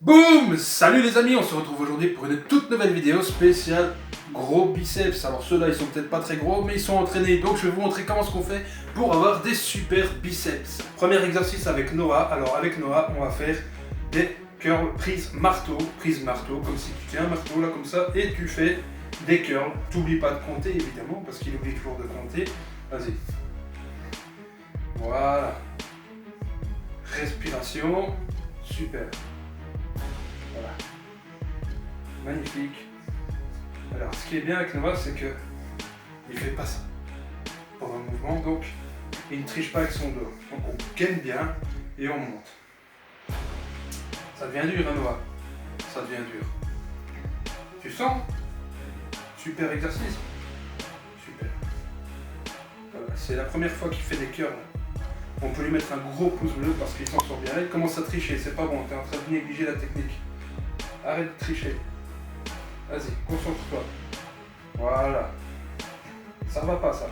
Boum! Salut les amis, on se retrouve aujourd'hui pour une toute nouvelle vidéo spéciale gros biceps. Alors ceux-là ils sont peut-être pas très gros mais ils sont entraînés, donc je vais vous montrer comment ce qu'on fait pour avoir des super biceps. Premier exercice avec Noah. Alors avec Noah on va faire des curls prise marteau comme si tu tiens un marteau là comme ça et tu fais des curls. T'oublies pas de compter évidemment parce qu'il oublie toujours de compter. Vas-y. Voilà. Respiration. Super. Voilà. Magnifique. Alors, ce qui est bien avec Noah, c'est que il fait pas ça pendant le mouvement, donc il ne triche pas avec son dos. Donc on gaine bien et on monte. Ça devient dur, hein, Noah. Ça devient dur. Tu sens? Super exercice. Super. Voilà. C'est la première fois qu'il fait des curls. On peut lui mettre un gros pouce bleu parce qu'il s'en sort bien. Là, il commence à tricher, c'est pas bon, tu es en train de négliger la technique. Arrête de tricher. Vas-y, concentre-toi. Voilà. Ça va pas ça.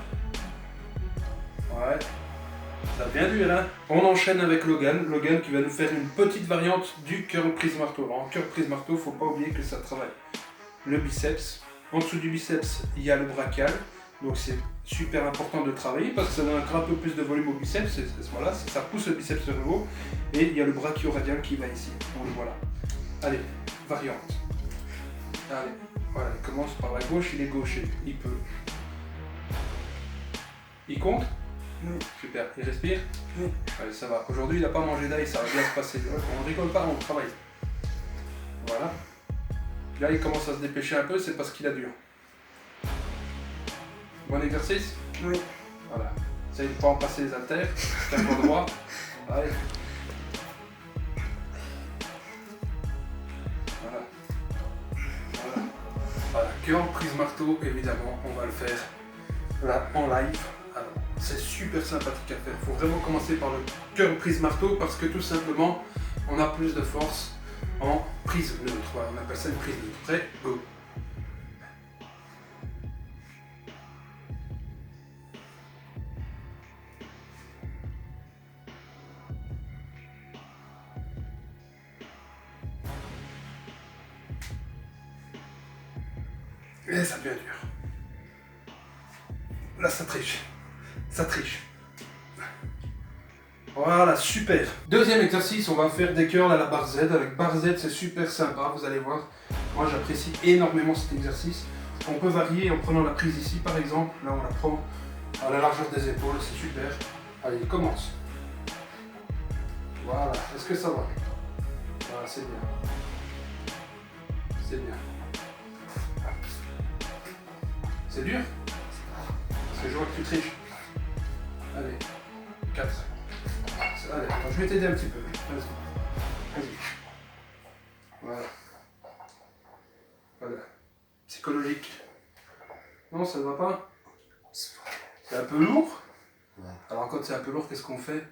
Ouais. Ça devient dur hein. On enchaîne avec Logan. Logan qui va nous faire une petite variante du curl prise marteau. Alors, en curl prise marteau, faut pas oublier que ça travaille le biceps. En dessous du biceps, il y a le brachial. Donc c'est super important de travailler parce que ça donne un peu plus de volume au biceps. Voilà, ça pousse le biceps vers le haut. Et il y a le brachioradial qui va ici. Donc voilà. Allez, variante. Allez, voilà, il commence par la gauche, il est gaucher. Il peut. Il compte? Oui. Super. Il respire? Oui. Allez, ça va. Aujourd'hui, il n'a pas mangé d'ail, ça va bien se passer. On ne rigole pas, on travaille. Voilà. Là, il commence à se dépêcher un peu, c'est parce qu'il a dur. Bon exercice? Oui. Voilà. Essaye de ne pas en passer les haltères. Tiens-toi droit. Allez. Voilà. Voilà. Voilà. Curl prise marteau, évidemment, on va le faire là en live. Alors, c'est super sympathique à faire. Il faut vraiment commencer par le curl prise marteau parce que tout simplement, on a plus de force en prise neutre. Voilà, on appelle ça une prise neutre. Prêt? Go. Et ça devient dur. Là, ça triche. Ça triche. Voilà, super. Deuxième exercice, on va faire des curls à la barre Z. Avec barre Z, c'est super sympa, vous allez voir. Moi, j'apprécie énormément cet exercice. On peut varier en prenant la prise ici, par exemple. Là, on la prend à la largeur des épaules, c'est super. Allez, commence. Voilà, est-ce que ça va? Voilà, c'est bien. C'est bien. C'est dur? Parce que je vois que tu triches. Allez, 4. Allez, attends, je vais t'aider un petit peu. Vas-y. Vas-y. Voilà. Voilà. Psychologique. Non, ça ne va pas? C'est un peu lourd. Alors quand c'est un peu lourd, qu'est-ce qu'on fait?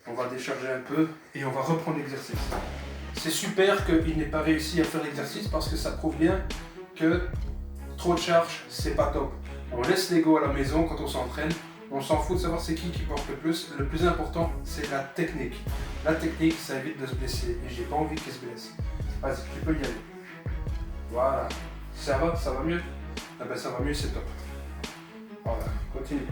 On va décharger un peu et on va reprendre l'exercice. C'est super qu'il n'ait pas réussi à faire l'exercice parce que ça prouve bien que trop de charge, c'est pas top. On laisse l'ego à la maison quand on s'entraîne. On s'en fout de savoir c'est qui porte le plus. Le plus important, c'est la technique. La technique, ça évite de se blesser. Et j'ai pas envie qu'il se blesse. Vas-y, tu peux y aller. Voilà. Ça va mieux? Ah ben ça va mieux, c'est top. Voilà, continue.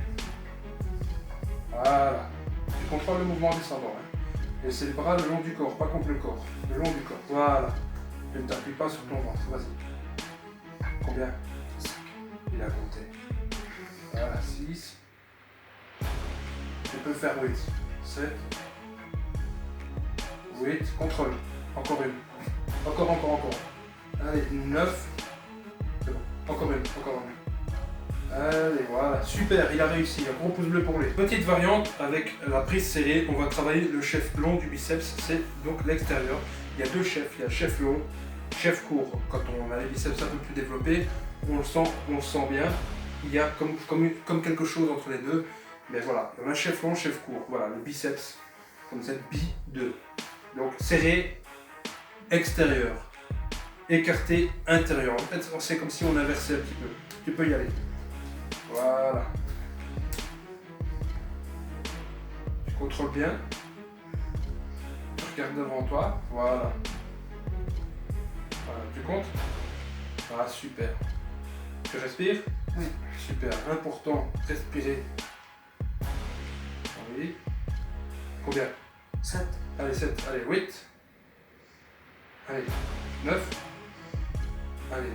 Voilà. Tu contrôles le mouvement descendant. Hein. Et c'est le bras le long du corps, pas contre le corps. Le long du corps. Voilà. Et ne t'appuie pas sur ton ventre. Vas-y. Combien? 5. Il a compté. Voilà, 6. Tu peux faire 8. 7. 8. Contrôle. Encore une. Encore. Allez, 9. C'est bon. Encore une. Allez, voilà. Super, il a réussi. Un gros pouce bleu pour lui. Petite variante avec la prise serrée. On va travailler le chef long du biceps. C'est donc l'extérieur. Il y a deux chefs. Il y a chef long, chef court. Quand on a les biceps un peu plus développés, on le sent bien. Il y a comme quelque chose entre les deux. Mais voilà, on a chef long, chef court. Voilà, le biceps, comme ça, bi-2. Donc serré, extérieur. Écarté, intérieur. En fait, c'est comme si on inversait un petit peu. Tu peux y aller. Voilà. Tu contrôles bien. Tu regardes devant toi. Voilà. compte? Ah, super. Je respire? Oui. Super. Important, respirer. Oui. Combien? 7. Allez, 7. Allez, 8. Allez, 9. Allez,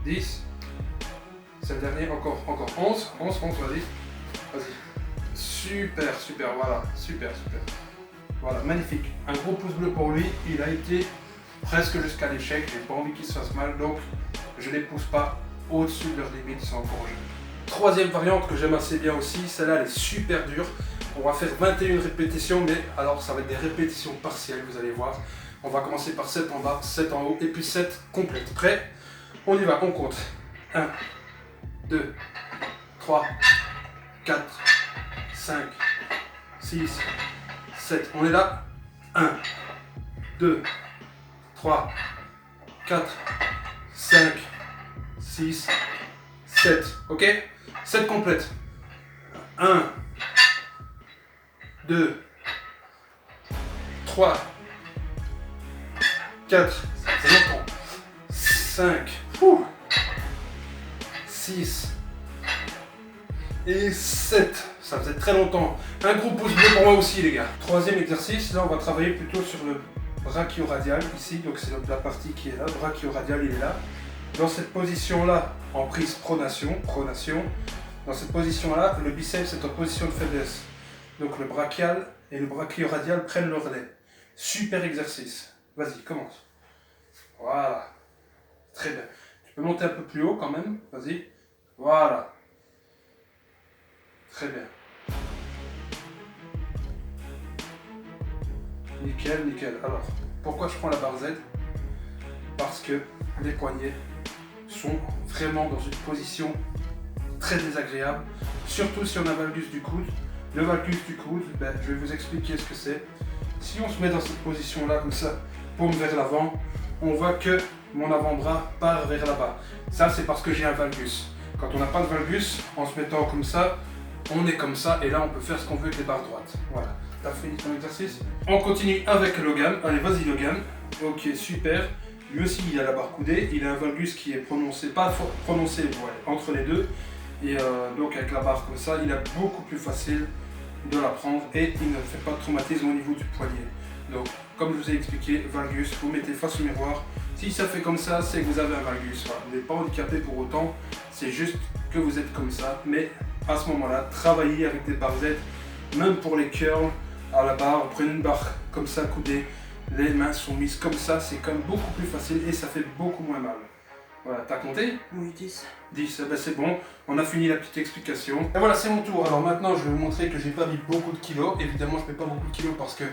10. C'est le dernier, encore 11. 11, vas-y. Vas-y. Super, super, voilà. Super. Voilà, magnifique. Un gros pouce bleu pour lui. Il a été presque jusqu'à l'échec. J'ai pas envie qu'il se fasse mal, donc je les pousse pas au-dessus de leurs limites, ils sont encore jeunes. Troisième variante que j'aime assez bien aussi, celle-là elle est super dure. On va faire 21 répétitions, mais alors ça va être des répétitions partielles, vous allez voir. On va commencer par 7 en bas, 7 en haut, et puis 7 complètes. Prêt? On y va, on compte. 1, 2, 3, 4, 5, 6, 7. On est là. 1, 2, 3, 4, 5, 6, 7. Ok? 7 complètes. 1, 2, 3, 4, c'est longtemps. 5, 6 et 7. Ça faisait très longtemps. Un gros pouce bleu pour moi aussi, les gars. Troisième exercice, là on va travailler plutôt sur le brachio-radial ici, donc c'est la partie qui est là. Brachio-radial, il est là. Dans cette position-là, en prise pronation, dans cette position-là, le biceps est en position de faiblesse. Donc le brachial et le brachio-radial prennent le relais. Super exercice. Vas-y, commence. Voilà. Très bien. Tu peux monter un peu plus haut quand même. Vas-y. Voilà. Très bien. Nickel, nickel. Alors, pourquoi je prends la barre Z? Parce que les poignets sont vraiment dans une position très désagréable, surtout si on a valgus du coude. Le valgus du coude, je vais vous expliquer ce que c'est. Si on se met dans cette position-là, comme ça, paume vers l'avant, on voit que mon avant-bras part vers là-bas. Ça, c'est parce que j'ai un valgus. Quand on n'a pas de valgus, en se mettant comme ça, on est comme ça, et là, on peut faire ce qu'on veut avec les barres droites. Voilà. T'as fini ton exercice? On continue avec Logan. Allez, vas-y, Logan. Ok, super. Lui aussi, il a la barre coudée. Il a un valgus qui est prononcé, pas prononcé, ouais, entre les deux. Et donc, avec la barre comme ça, il est beaucoup plus facile de la prendre et il ne fait pas de traumatisme au niveau du poignet. Donc, comme je vous ai expliqué, valgus, vous mettez face au miroir. Si ça fait comme ça, c'est que vous avez un valgus. Voilà. Vous n'êtes pas handicapé pour autant, c'est juste que vous êtes comme ça. Mais à ce moment-là, travaillez avec des barres Z, même pour les curls à la barre. Prenez une barre comme ça, coudée. Les mains sont mises comme ça, c'est quand même beaucoup plus facile et ça fait beaucoup moins mal. Voilà, t'as compté? Oui, 10. 10, ben c'est bon, on a fini la petite explication. Et voilà, c'est mon tour. Alors maintenant, je vais vous montrer que j'ai pas mis beaucoup de kilos. Évidemment, je mets pas beaucoup de kilos parce que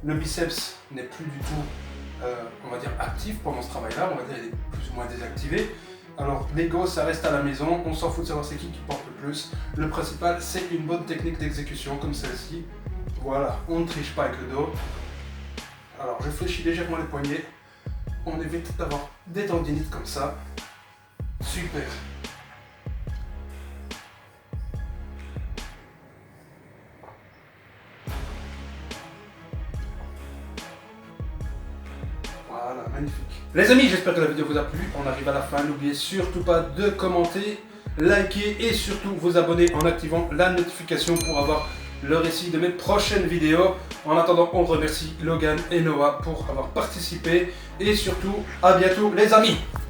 le biceps n'est plus du tout, on va dire, actif pendant ce travail-là. On va dire, il est plus ou moins désactivé. Alors, l'ego, ça reste à la maison. On s'en fout de savoir c'est qui porte le plus. Le principal, c'est une bonne technique d'exécution comme celle-ci. Voilà, on ne triche pas avec le dos. Alors, je fléchis légèrement les poignets. On évite d'avoir des tendinites comme ça. Super. Voilà, magnifique. Les amis, j'espère que la vidéo vous a plu. On arrive à la fin. N'oubliez surtout pas de commenter, liker et surtout vous abonner en activant la notification pour avoir le récit de mes prochaines vidéos. En attendant, on remercie Logan et Noah pour avoir participé et surtout, à bientôt les amis.